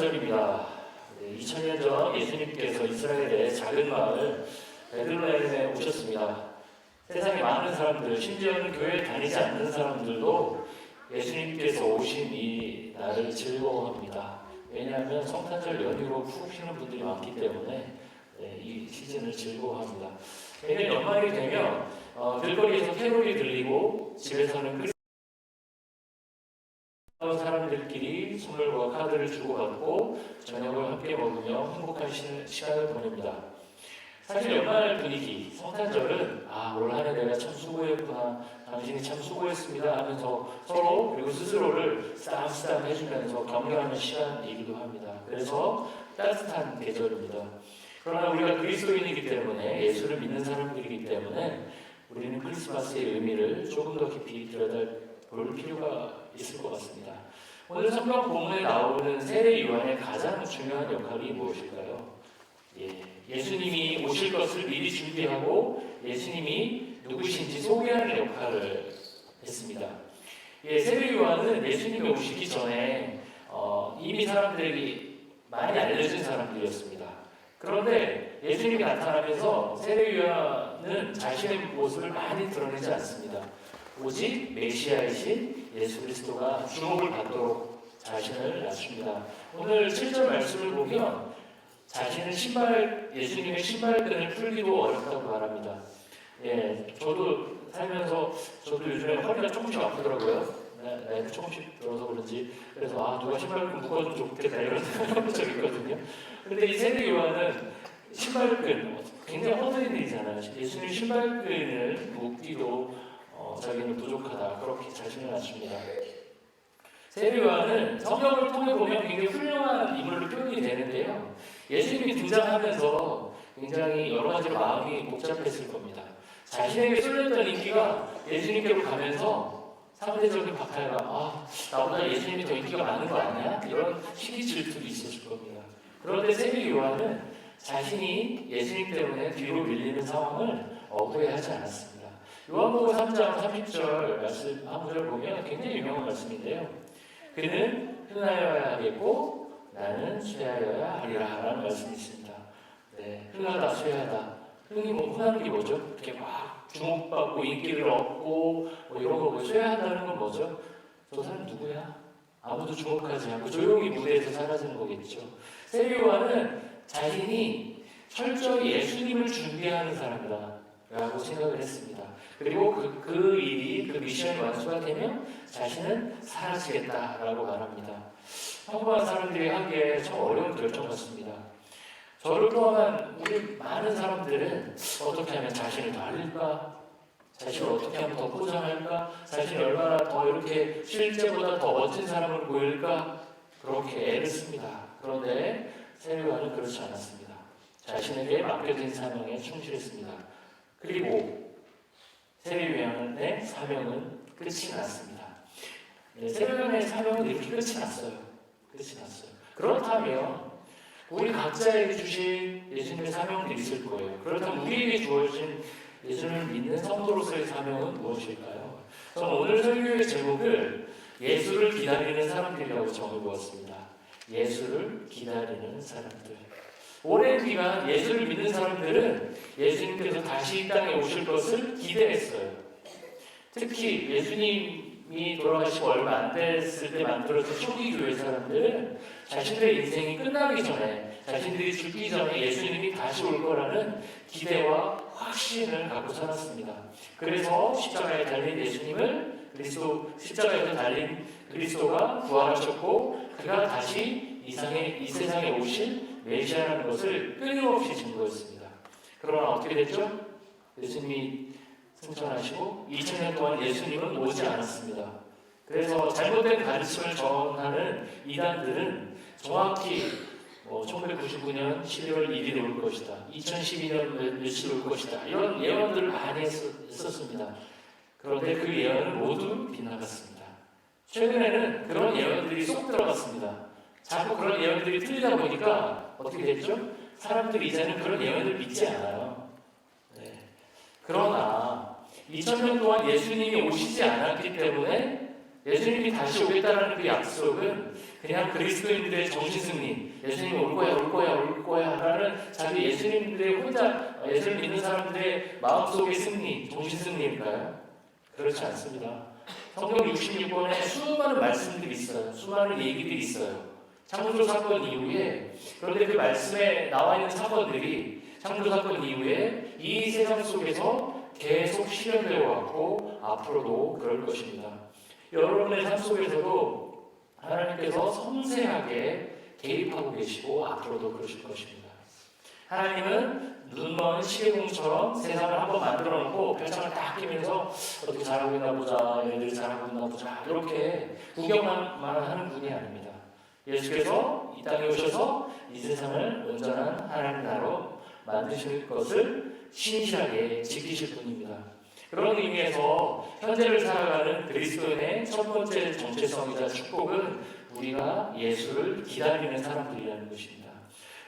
성탄절입니다. 2000년 전 예수님께서 이스라엘의 작은 마을 베들레헴에 오셨습니다. 세상에 많은 사람들, 심지어는 교회에 다니지 않는 사람들도 예수님께서 오신 이 날을 즐거워합니다. 왜냐하면 성탄절 연휴로 푹 쉬는 분들이 많기 때문에 이 시즌을 즐거워합니다. 매년 연말이 되면 길거리에서 캐롤이 들리고 집에서는 사람들끼리 선물과 카드를 주고받고 저녁을 함께 먹으며 행복한 시간을 보냅니다. 사실 연말 분위기, 성탄절은 올 한 해 내가 참 수고했구나, 당신이 참 수고했습니다 하면서 서로 그리고 스스로를 쌈 해주면서 격려하는 시간이기도 합니다. 그래서 따뜻한 계절입니다. 그러나 우리가 그리스도인이기 때문에, 예수를 믿는 사람들이기 때문에 우리는 크리스마스의 의미를 조금 더 깊이 들여다볼 필요가 있을 것 같습니다. 오늘 성경 본문에 나오는 세례 요한의 가장 중요한 역할이 무엇일까요? 예수님이 오실 것을 미리 준비하고 예수님이 누구신지 소개하는 역할을 했습니다. 세례 요한은 예수님이 오시기 전에 이미 사람들에게 많이 알려진 사람들이었습니다. 그런데 예수님이 나타나면서 세례 요한은 자신의 모습을 많이 드러내지 않습니다. 오직 메시아이신 예수 그리스도가 주목을 받도록 자신을 낮춥니다. 오늘 7절 말씀을 보면 예수님의 신발끈을 풀기도 어렵다고 말합니다. 저도 살면서 요즘에 허리가 조금씩 아프더라고요. 나이가 조금씩 들어서 그런지. 그래서 누가 신발끈 묶어주면 좋겠다 이런 생각을 해본 적이 있거든요. 그런데 이 세례 요한은 신발끈, 굉장히 허드렛 일이잖아요. 예수님 신발끈을 묶기도 자기는 부족하다, 그렇게 자신을 낮춥니다. 세례 요한은 성경을 통해 보면 굉장히 훌륭한 인물로 표현이 되는데요, 예수님이 등장하면서 굉장히 여러 가지로 마음이 복잡했을 겁니다. 자신에게 쏠렸던 인기가 예수님께로 가면서 상대적인 박탈감, 나보다 예수님이 더 인기가 많은 거 아니야? 이런 시기 질투도 있었을 겁니다. 그런데 세례 요한은 자신이 예수님 때문에 뒤로 밀리는 상황을 후회하지 않았습니다. 요한복음 3장 30절 말씀 한 구절 보면 굉장히 유명한 말씀인데요, 그는 흥하여야 하겠고 나는 쇠하여야 하리라 라는 말씀이 있습니다. 흥하다, 쇠하다. 흥하는 게 뭐죠? 이렇게 막 주목받고 인기를 얻고 이런 거고, 쇠한다는 건 뭐죠? 저 사람 누구야? 아무도 주목하지 않고 조용히 무대에서 사라지는 거겠죠. 세례 요한은 자신이 철저히 예수님을 준비하는 사람이다 라고 생각을 했습니다. 그리고 그 일이, 그 미션이 완수가 되면 자신은 사라지겠다라고 말합니다. 평범한 사람들이 하기에 참 어려운 결정 같습니다. 저를 포함한 우리 많은 사람들은 어떻게 하면 자신을 더 알릴까? 자신을 어떻게 하면 더 포장할까? 자신이 얼마나 더 이렇게 실제보다 더 멋진 사람을 보일까? 그렇게 애를 씁니다. 그런데 세례 요한은 그렇지 않았습니다. 자신에게 맡겨진 사명에 충실했습니다. 그리고 세례 요한의 사명은 끝이 났습니다. 세례 요한의 사명은 이렇게 끝이 났어요. 그렇다면 우리 각자에게 주신 예수님의 사명들이 있을 거예요. 그렇다면 우리에게 주어진 예수님을 믿는 성도로서의 사명은 무엇일까요? 저는 오늘 설교의 제목을 예수를 기다리는 사람들이라고 정해보았습니다. 예수를 기다리는 사람들. 오랜 기간 예수를 믿는 사람들은 예수님께서 다시 이 땅에 오실 것을 기대했어요. 특히 예수님이 돌아가시고 얼마 안 됐을 때 만들어진 초기 교회 사람들은 자신들의 인생이 끝나기 전에, 자신들이 죽기 전에 예수님이 다시 올 거라는 기대와 확신을 갖고 살았습니다. 그래서 십자가에 달린 예수님을, 십자가에서 달린 그리스도가 부활하셨고 그가 다시 이 세상에 오실 메시아라는 것을 끊임없이 증거했습니다. 그러나 어떻게 됐죠? 예수님이 승천하시고 2000년 동안 예수님은 오지 않았습니다. 그래서 잘못된 가르침을 전하는 이단들은 정확히 1999년 11월 1일에 올 것이다, 2012년 며칠 올 것이다, 이런 예언들을 많이 했었습니다. 그런데 그 예언은 모두 빗나갔습니다. 최근에는 그런 예언들이 쏙 들어갔습니다. 자꾸 그런 예언들이 틀리다 보니까 어떻게 됐죠? 사람들이 이제는 그런 예언을 믿지 않아요. 그러나 2000년 동안 예수님이 오시지 않았기 때문에 예수님이 다시 오겠다는 그 약속은 그냥 그리스도인들의 정신승리, 예수님이 올 거야, 올 거야, 올 거야 라는 자기 예수님들의 혼자, 예수를 믿는 사람들의 마음속의 승리, 정신승리일까요? 그렇지 않습니다. 성경 66권에 수많은 말씀들이 있어요. 수많은 얘기들이 있어요. 창조 사건 이후에, 그런데 그 말씀에 나와 있는 사건들이 창조 사건 이후에 이 세상 속에서 계속 실현되어 왔고 앞으로도 그럴 것입니다. 여러분의 삶 속에서도 하나님께서 섬세하게 개입하고 계시고 앞으로도 그러실 것입니다. 하나님은 눈먼 시계공처럼 세상을 한번 만들어 놓고 별장을 딱 끼면서 어떻게 잘하고 있나 보자, 얘들이 잘하고 있나 보자 이렇게 구경만 하는 분이 아닙니다. 예수께서 이 땅에 오셔서 이 세상을 온전한 하나님 나라로 만드실 것을 신실하게 지키실 분입니다. 그런 의미에서 현재를 살아가는 그리스도인의 첫 번째 정체성이자 축복은 우리가 예수를 기다리는 사람들이라는 것입니다.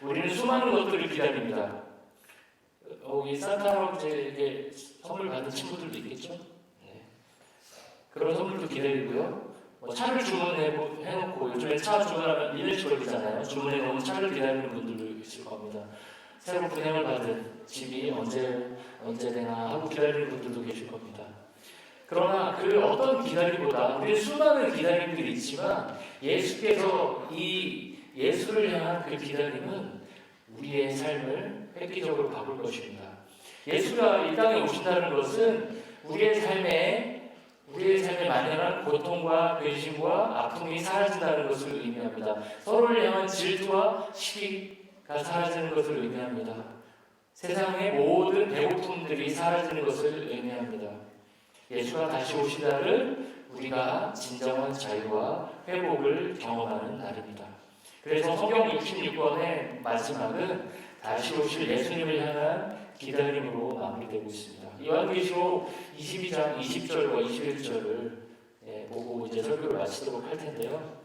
우리는 수많은 것들을 기다립니다. 이 산타 할아버지에게 선물 받은 친구들도 있겠죠? 네. 그런 선물도 기다리고요. 차를 주문해놓고 요즘에 차 주문하면 1년씩 걸리잖아요. 주문해놓으면 차를 기다리는 분들도 있을 겁니다. 새로 분양을 받은 집이 언제 되나 하고 기다리는 분들도 계실 겁니다. 그러나 그 어떤 기다림보다 우리 수많은 기다림들이 있지만 예수께서 이 예수를 향한 그 기다림은 우리의 삶을 획기적으로 바꿀 것입니다. 예수가 이 땅에 오신다는 것은 우리의 삶에 만연한 고통과 근심과 아픔이 사라진다는 것을 의미합니다. 서로를 향한 질투와 시기가 사라지는 것을 의미합니다. 세상의 모든 배고픔들이 사라지는 것을 의미합니다. 예수가 다시 오시다를 우리가 진정한 자유와 회복을 경험하는 날입니다. 그래서 성경 66권의 마지막은 다시 오실 예수님을 향한 기다림으로 마무리되고 있습니다. 요한계시록 22장 20절과 21절을 보고 이제 설교를 마치도록 할 텐데요.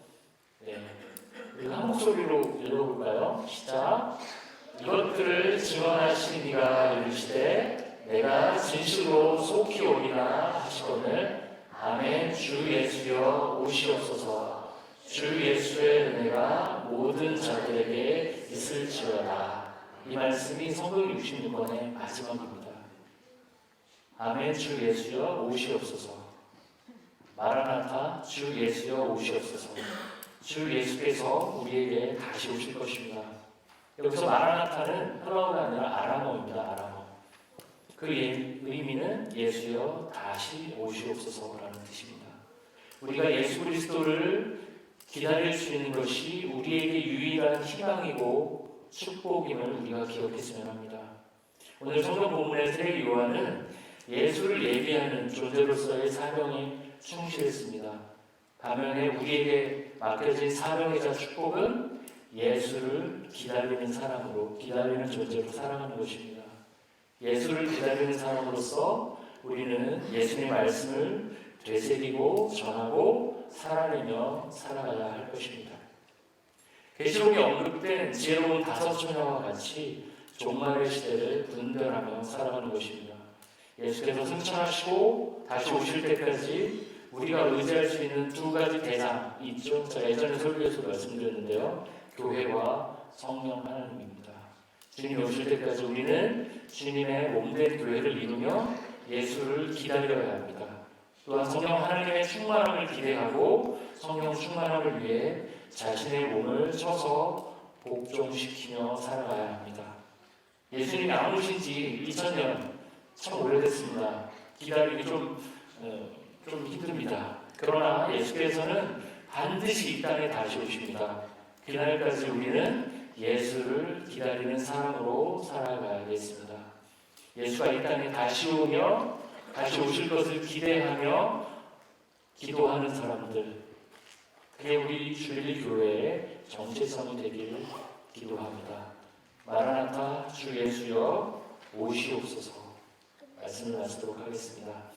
우리 한 목소리로 읽어볼까요? 시작. 이것들을 증언하신 이가 이르시되 내가 진실로 속히 오리라 하시거늘 아멘. 주 예수여 오시옵소서. 주 예수의 은혜가 모든 자들에게 있을지어다. 이 말씀이 성경 66권의 마지막입니다. 아멘. 주 예수여 오시옵소서. 마라나타 주 예수여 오시옵소서. 주 예수께서 우리에게 다시 오실 것입니다. 여기서 마라나타는 헬라어가 아니라 아람어입니다. 아람어. 그 의미는 예수여 다시 오시옵소서라는 뜻입니다. 우리가 예수 그리스도를 기다릴 수 있는 것이 우리에게 유일한 희망이고 축복임을 우리가 기억했으면 합니다. 오늘 성경 본문의 세례 요한은 예수를 예비하는 존재로서의 사명에 충실했습니다. 반면에 우리에게 맡겨진 사명이자 축복은 예수를 기다리는 사람으로, 기다리는 존재로 살아가는 것입니다. 예수를 기다리는 사람으로서 우리는 예수님의 말씀을 되새기고 전하고 살아내며 살아가야 할 것입니다. 계시록에 언급된 지혜로운 5처녀와 같이 종말의 시대를 분별하며 살아가는 것입니다. 예수께서 승천하시고 다시 오실 때까지 우리가 의지할 수 있는 2가지 대상이 있죠. 제가 예전에 설교에서 말씀드렸는데요. 교회와 성령 하나님입니다. 주님이 오실 때까지 우리는 주님의 몸된 교회를 이루며 예수를 기다려야 합니다. 또한 성령 하나님의 충만함을 기대하고 성령 충만함을 위해 자신의 몸을 쳐서 복종시키며 살아가야 합니다. 예수님이 안 오신 지 2000년 참 오래됐습니다. 기다리기 좀 힘듭니다. 그러나 예수께서는 반드시 이 땅에 다시 오십니다. 그날까지 우리는 예수를 기다리는 사람으로 살아가야겠습니다. 예수가 이 땅에 다시 오며 다시 오실 것을 기대하며 기도하는 사람들, 그게 우리 주일교회의 정체성이 되기를 기도합니다. 마라나타 주 예수여 오시옵소서. 말씀을 마치도록 하겠습니다.